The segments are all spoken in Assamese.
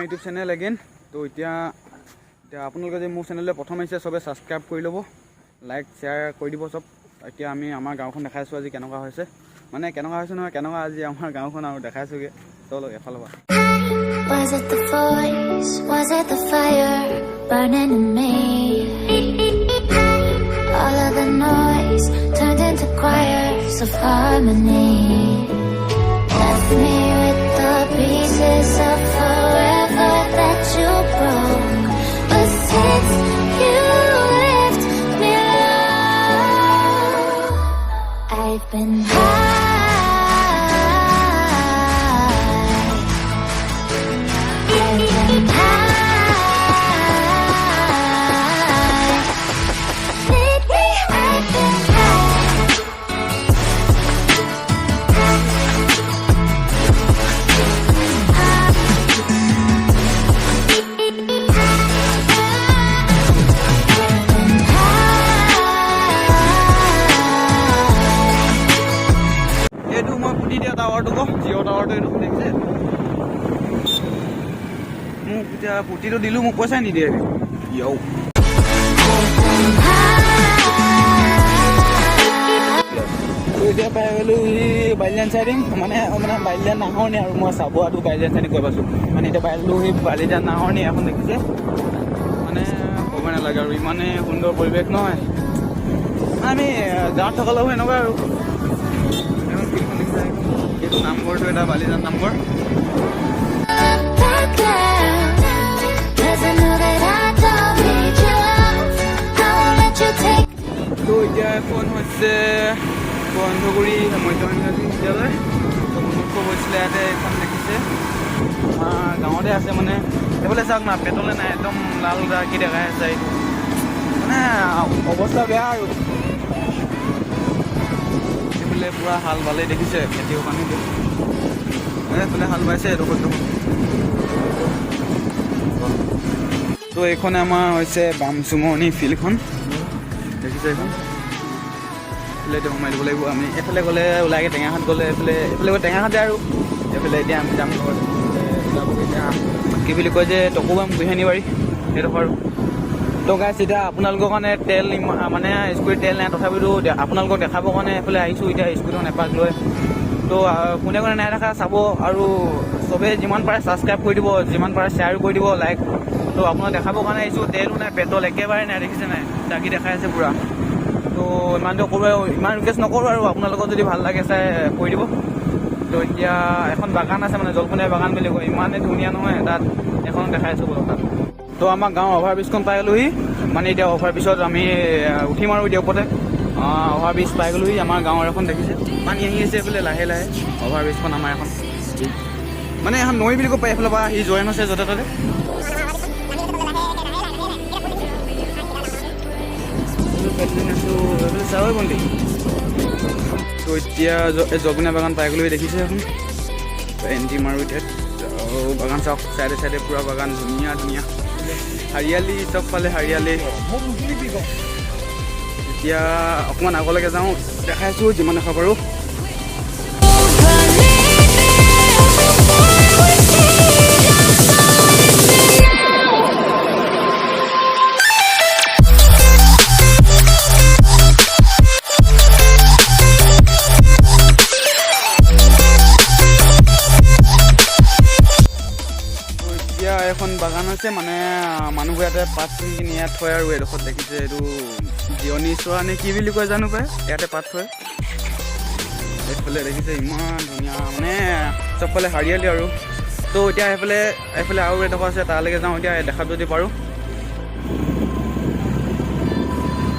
YouTube channel again. তো এতিয়া আপোনালোকে যদি মোৰ চেনেললৈ প্ৰথম আহিছে চবে ছাবস্ক্ৰাইব কৰি ল'ব, লাইক শ্বেয়াৰ কৰি দিব চব। এতিয়া আমি আমাৰ গাঁওখন দেখাইছোঁ আজি কেনেকুৱা হৈছে, মানে কেনেকুৱা হৈছে নহয়, কেনেকুৱা আজি আমাৰ গাঁওখন আৰু দেখাইছোঁগৈ। চলক এফালৰ পৰা। Was it the voice? Was it the fire burning in me? All of the noise turned into choirs of harmony. Left me with the pieces of forever that you broke. But since you left me alone, I've been high. এইটো মই পুতি দিয়া টাৱাৰটো কওঁ, জিঅ' টাৱাৰটো এইটো দেখিছে। মোক এতিয়া পুতিটো দিলোঁ, মোক পইচাই নিদিয়ে। এতিয়া পাই গ'লোঁ সি বালিজান চাইডিং, মানে বালিজান নাহৰণি আৰু মই চাবুৱাটো বালিজান চাইডিং কৈ পাইছোঁ। মানে এতিয়া পাই গ'লোঁ সি বালিজান নাহৰণি এখন দেখিছে, মানে ক'ব নালাগে আৰু ইমানেই সুন্দৰ পৰিৱেশ নহয়। আমি গাঁৱত থকালেও এনেকুৱা আৰু এইটো নামঘৰটো এটা বালিজান নামঘৰ। তো এতিয়া এখন হৈছে বন্ধগুৰি মধ্য বিদ্যালয়। মুখ্য গৈছিলে ইয়াতে এখন দেখিছে, গাঁৱতে আছে। মানে এইফালে চাওক না, পেট্ৰলে নাই, একদম লাল কি দেখাই আছে। এইটো মানে অৱস্থা বেয়া আৰু এইফালে পুৰা হাল বালেই দেখিছে, খেতিও পানী এইফালে হাল বাইছে এডোখৰ। তো এইখনে আমাৰ হৈছে বামচুমনি ফিল্ডখন দেখিছে। এইখন এইফালে সোমাই দিব লাগিব আমি। এইফালে গ'লে ওলাইকে টেঙাখাত গ'লে এইফালে গৈ টেঙাখাত যায় আৰু এইফালে এতিয়া আমি যাম ঘৰত এতিয়া কি বুলি কয় যে টকুবাম বিহানীবাৰী সেইডোখৰ আৰু। তো গাইছ এতিয়া আপোনালোকৰ কাৰণে তেল মানে স্কুটিত তেল নাই, তথাপিতো আপোনালোকক দেখাবৰ কাৰণে এইফালে আহিছোঁ এতিয়া স্কুটিখন এপাক লৈ। তো কোনে কোনে নাই দেখা চাব, আৰু চবেই যিমান পাৰে ছাবস্ক্ৰাইব কৰি দিব, যিমান পাৰে শ্বেয়াৰো কৰি দিব, লাইক। তো আপোনাক দেখাবৰ কাৰণে আহিছোঁ, তেলো নাই, পেট্ৰল একেবাৰে নাই, দেখিছে নাই, চাকি দেখাই আছে পূৰা। তো ইমানটো কৰোঁ, ইমান ৰিকুৱেষ্ট নকৰোঁ আৰু আপোনালোকক যদি ভাল লাগে চাই কৰি দিব। তো এতিয়া এখন বাগান আছে, মানে জলকণীয়া বাগান বুলি কয়, ইমানেই ধুনীয়া নহয়, তাত এখন দেখাই আছোঁ বাৰু তাত। তো আমাৰ গাঁৱৰ অভাৰব্ৰিজখন পাই গ'লোহি, মানে এতিয়া অভাৰব্ৰিজত আমি উঠিম আৰু এতিয়া ওপৰতে। অভাৰব্ৰিজ পাই গ'লোহি আমাৰ গাঁৱৰ এখন দেখিছে, পানী আহি আছে এইফালে লাহে লাহে। অভাৰব্ৰিজখন আমাৰ এখন মানে এখন নৈ বুলি ক'ব পাৰি, এইফালৰ পৰা আহি জইন হৈছে য'তে ত'তে। চাবই বন্দি। তো এতিয়া জলকণীয়া বাগান পাই গ'লোহি দেখিছে এখন, এণ্টি মাৰো এতিয়া। বাগান চাওক, চাইডে চাইডে পুৰা বাগান, ধুনীয়া ধুনীয়া হাৰিয়ালি, চবফালে হাৰিয়ালি। এতিয়া অকণমান আগলৈকে যাওঁ, দেখাইছোঁ যিমান দেখা পাৰোঁ। এখন বাগান আছে, মানে মানুহবোৰ ইয়াতে পাত ছিঙি কিনি ইয়াত থয় আৰু এডোখৰত দেখিছে, এইটো জিৰণি চোৱা নে কি বুলি কয় জানো পায়, ইয়াতে পাত থয়। এইফালে দেখিছে ইমান ধুনীয়া, মানে চবফালে হাৰিয়ালি আৰু। তো এতিয়া এইফালে আৰু এডোখৰ আছে, তালৈকে যাওঁ এতিয়া দেখাত যদি পাৰোঁ।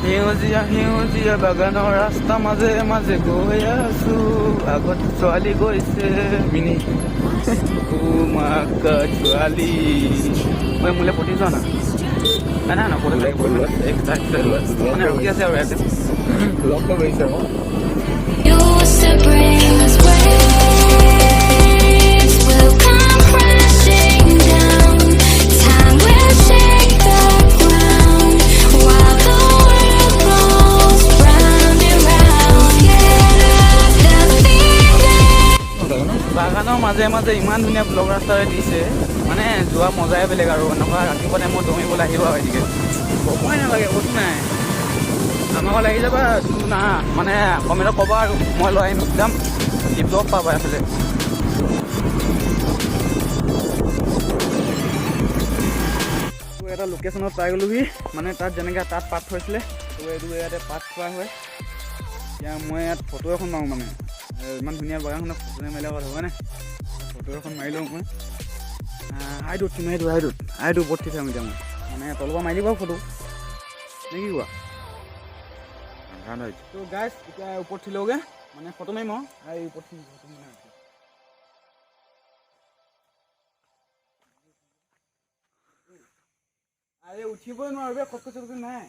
সেউজীয়া সেউজীয়া বাগানৰ ৰাস্তা মাজে মাজে গৈ আছোঁ, আগত ছোৱালী গৈছে মিনি ছোৱালী। মই মোলৈ পতি যোৱা না নাই নপতি মানে ৰখি আছে আৰু ইয়াতে লগ কৰিছে আকৌ। মাজে ইমান ধুনীয়া ব্লক ৰাস্তাৰে দিছে মানে যোৱা মজাই বেলেগ আৰু এনেকুৱা ৰাতিপুৱা টাইমত দৌৰিবলৈ আহিব হয়গে ক'বই নালাগে ক'তো নাই আমাৰ ঘৰত আহি যাবা না মানে কমেণ্টত ক'বা আৰু মই লৈ আহিম একদম ডিব্লক পাবা এফালে এটা লোকেশ্যনত পাই গ'লোহি মানে তাত যেনেকৈ তাত পাত থৈছিলে তো এইটো ইয়াতে পাত থোৱা হয় এতিয়া মই ইয়াত ফটো এখন মাৰোঁ মানে ইমান ধুনীয়া বাগানখনত ফটো মাৰিলে আগত হ'বনে ফটো এখন মাৰি লওঁ মই আইটোত আইটো ওপৰত ঠিক থাকোঁ এতিয়া মই মানে তলৰ পৰা মাৰি দিব ফটো নে কি কোৱা তো গাইজ এতিয়া ওপৰত থিলওঁগৈ মানে ফটো মাৰিম আৰু ওপৰত থিল আৰে উঠিবই নোৱাৰো বে খটখট চটখট নাই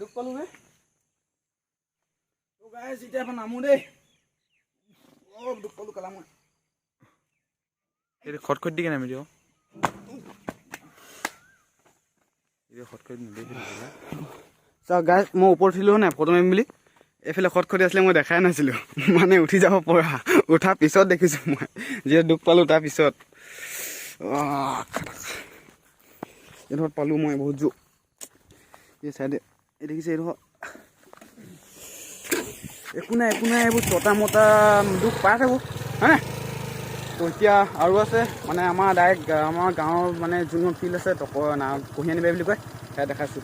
দুখ পালো বে গাইজ এতিয়া এখন নামো দেই দুখ পালো কালা মই খটখট দি কেনে নামি দিওঁ খটখট চাওক গাইজ মই ওপৰত উঠিলোঁ নাই ফটো মাৰিম বুলি এইফালে খটখটি আছিলে মই দেখাই নাছিলোঁ মানে উঠি যাব পৰা উঠাৰ পিছত দেখিছোঁ মই যিহেতু দুখ পালোঁ তাৰপিছত এইডোখৰত পালোঁ মই বহুত জোৰ এই চাইডে এই দেখিছে এইডোখৰ একো নাই এইবোৰ ছটা মতা দুখ পাই থাকোঁ হয়নে তো এতিয়া আৰু আছে মানে আমাৰ ডাইৰেক্ট আমাৰ গাঁৱৰ মানে যোনখন ফিল্ড আছে কঢ়িয়ানী বাৰী বুলি কয় সেয়া দেখাইছোঁ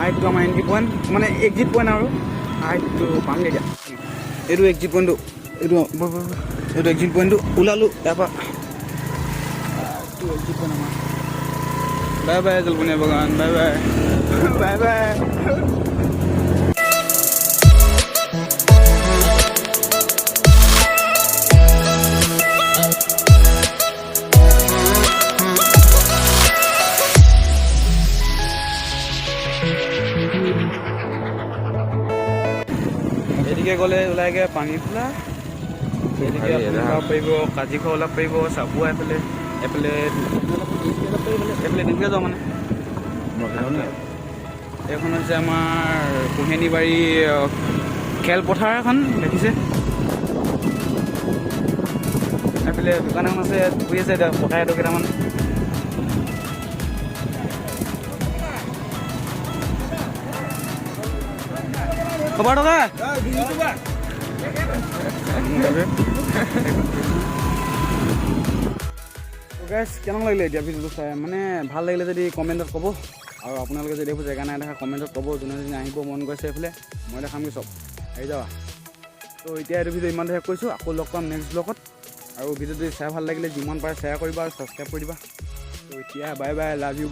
আইটো আমাৰ এণ্ট্ৰি পইণ্ট মানে এক্সিট পইণ্ট আৰু আইটো পামগৈ এতিয়া এইটো এক্সিট পইণ্টটো এইটো এক্সিট পইণ্টটো ওলালোঁ তাৰপৰা এইটো এক্সিট পইণ্ট আমাৰ বাই বাই জলপনীয়া বাগান বাই বাই বাই বাই এদিকে গ'লে ওলাইগে পানী খোলা এদিকে ওলাব পাৰিব কাজিখোৱা ওলাব পাৰিব চাবুৱা এফালে দিনকে যাওঁ মানে এইখন হৈছে আমাৰ কঢ়িয়ানী বাৰী খেলপথাৰ এখন দেখিছে এফালে দোকান এখন আছে ঘূৰি আছে ককাইটো কেইটামান খবৰ টকা গাইজ কেনেকুৱা লাগিলে এতিয়া ভিডিঅ'টো চাই মানে ভাল লাগিলে যদি কমেণ্টত ক'ব আৰু আপোনালোকে যদি এইবোৰ জেগা নাই দেখা কমেণ্টত ক'ব যোনে যোনে আহিব মন গৈছে এইফালে মই দেখামগৈ চব আহি যাবা তো এতিয়া এইটো ভিডিঅ' ইমান শেষ কৰিছোঁ আকৌ লগ পাম নেক্সট ব্লগত আৰু ভিডিঅ'টো চাই ভাল লাগিলে যিমান পাৰে শ্বেয়াৰ কৰিবা আৰু ছাবস্ক্ৰাইব কৰি দিবা তো এতিয়া বাই বাই লাভ ইউ